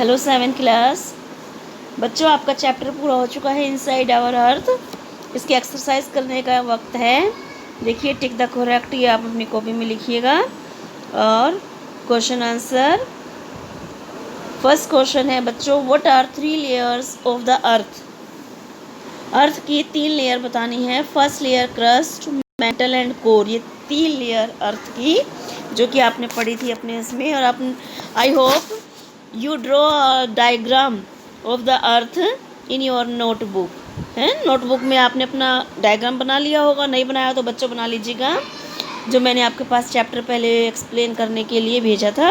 Hello 7th class बच्चों, आपका chapter पूरा हो चुका है इनसाइड आवर अर्थ। इसकी एक्सरसाइज करने का वक्त है। देखिए, टिक द करेक्ट, ये आप अपनी कॉपी में लिखिएगा। और क्वेश्चन आंसर, फर्स्ट क्वेश्चन है बच्चों, what are 3 layers of the earth. Earth की 3 लेयर बतानी है। First layer crust, metal and core. ये 3 लेयर अर्थ की जो कि आपने पढ़ी थी अपने इसमें। और आप, I hope you draw a diagram of the earth in your notebook. है, नोटबुक में आपने अपना डायग्राम बना लिया होगा। नहीं बनाया तो बच्चों बना लीजिएगा, जो मैंने आपके पास चैप्टर पहले एक्सप्लेन करने के लिए भेजा था।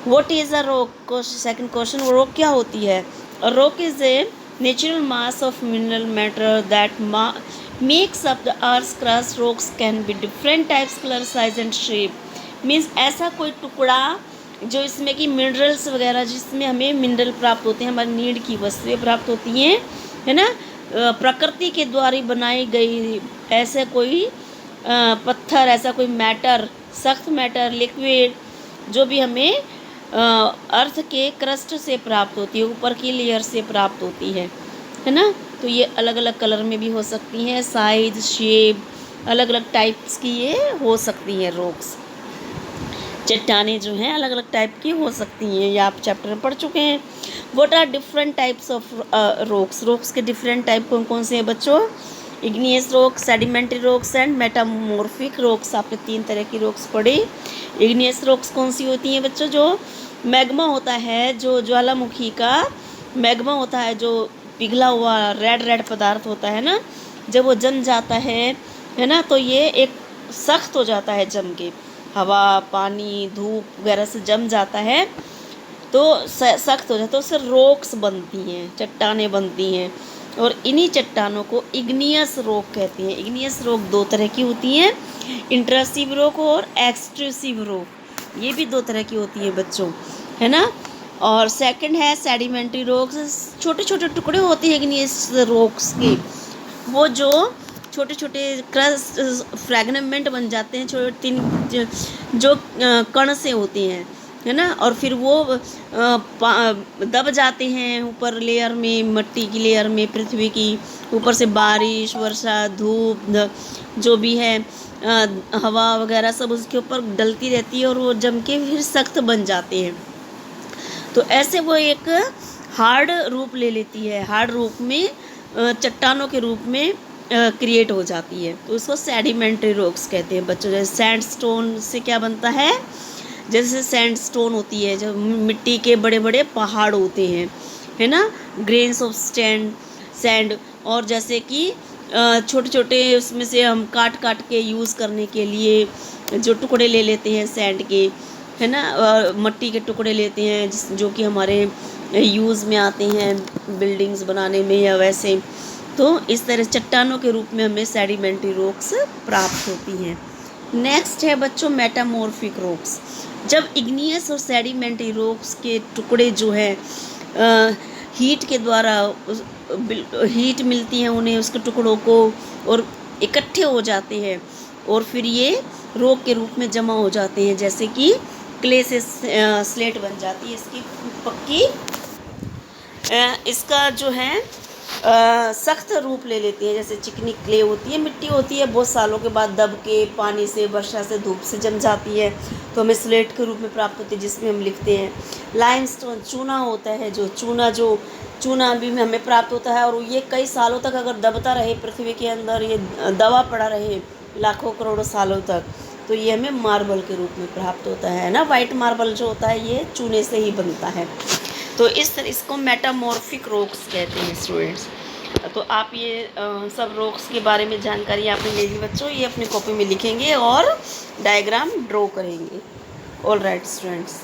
What is a rock. Second question, rock क्या होती है। Rock is a natural mass of mineral matter that makes up the earth crust. Rocks can be different types, colour, size and shape. Means ऐसा कोई टुकड़ा जो इसमें कि minerals वगैरह, जिसमें हमें मिनरल प्राप्त होते हैं, हमारी नीड की वस्तुएं प्राप्त होती हैं, है ना। प्रकृति के द्वारा बनाई गई ऐसे कोई पत्थर, ऐसा कोई मैटर, सख्त मैटर, लिक्विड, जो भी हमें अर्थ के क्रस्ट से प्राप्त होती है, ऊपर की लेयर से प्राप्त होती है ना। तो ये अलग अलग कलर में भी हो सकती हैं, साइज, शेप, अलग अलग टाइप्स की ये हो सकती हैं। रॉक्स, चट्टानें जो हैं, अलग अलग टाइप की हो सकती हैं। ये आप चैप्टर में पढ़ चुके हैं। What are different types of rocks. Rocks के डिफरेंट टाइप कौन कौन से हैं बच्चों। Igneous rocks, sedimentary rocks and metamorphic rocks. आपने 3 तरह की रॉक्स पढ़ी। इग्नियस रॉक्स कौन सी होती हैं बच्चों, जो मैग्मा होता है, जो ज्वालामुखी का मैग्मा होता है, जो पिघला हुआ रेड रेड पदार्थ होता है ना, जब वो जम जाता है ना, तो ये एक सख्त हो जाता है जम के। हवा, पानी, धूप वगैरह से जम जाता है तो सख्त हो जाता है, तो उससे रॉक्स बनती हैं, चट्टानें बनती हैं। और इन्हीं चट्टानों को इग्नियस रॉक कहते हैं। इग्नियस रॉक 2 तरह की होती हैं, इंट्रूसिव रॉक और एक्सट्रूसिव रॉक। ये भी 2 तरह की होती है बच्चों, है ना। और सेकंड है सेडिमेंट्री रॉक्स। छोटे छोटे टुकड़े होते हैं इग्नियस रॉक्स के, वो जो छोटे छोटे क्रस्ट फ्रैगमेंट बन जाते हैं, छोटे 3 जो कण से होते हैं, है ना। और फिर वो दब जाते हैं ऊपर लेयर में, मिट्टी की लेयर में, पृथ्वी की ऊपर से बारिश, वर्षा, धूप, जो भी है हवा वगैरह सब उसके ऊपर डलती रहती है, और वो जम के फिर सख्त बन जाते हैं। तो ऐसे वो एक हार्ड रूप ले लेती है, हार्ड रूप में चट्टानों के रूप में क्रिएट हो जाती है। तो उसको सेडिमेंट्री रॉक्स कहते हैं बच्चों। जैसे सैंडस्टोन से क्या बनता है, जैसे सैंडस्टोन होती है, जो मिट्टी के बड़े बड़े पहाड़ होते हैं, है ना, ग्रेन्स ऑफ सैंड। और जैसे कि छोटे छोटे उसमें से हम काट काट के यूज़ करने के लिए जो टुकड़े ले लेते हैं सैंड के, है ना, मिट्टी के टुकड़े लेते हैं जो कि हमारे यूज़ में आते हैं बिल्डिंग्स बनाने में या वैसे। तो इस तरह चट्टानों के रूप में हमें सेडिमेंट्री रॉक्स प्राप्त होती हैं। नेक्स्ट है बच्चों मेटामॉर्फिक रॉक्स। जब इग्नियस और सेडिमेंट्री रॉक्स के टुकड़े जो है हीट के द्वारा हीट मिलती है उन्हें, उसके टुकड़ों को, और इकट्ठे हो जाते हैं, और फिर ये रॉक के रूप में जमा हो जाते हैं। जैसे कि क्ले से स्लेट बन जाती है इसकी पक्की, इसका जो है सख्त रूप ले लेती है। जैसे चिकनी क्ले होती है, मिट्टी होती है, बहुत सालों के बाद दब के पानी से, वर्षा से, धूप से जम जाती है, तो हमें स्लेट के रूप में प्राप्त होती है, जिसमें हम लिखते हैं। लाइमस्टोन चूना होता है, जो चूना भी हमें प्राप्त होता है, और ये कई सालों तक अगर दबता रहे पृथ्वी के अंदर, ये दबा पड़ा रहे लाखों करोड़ों सालों तक, तो ये हमें मार्बल के रूप में प्राप्त होता है ना। वाइट मार्बल जो होता है ये चूने से ही बनता है। तो इसको मेटामॉर्फिक रॉक्स कहते हैं स्टूडेंट्स। तो आप ये सब रॉक्स के बारे में जानकारी आपने ले ली बच्चों। ये अपनी कॉपी में लिखेंगे और डायग्राम ड्रॉ करेंगे। All right students.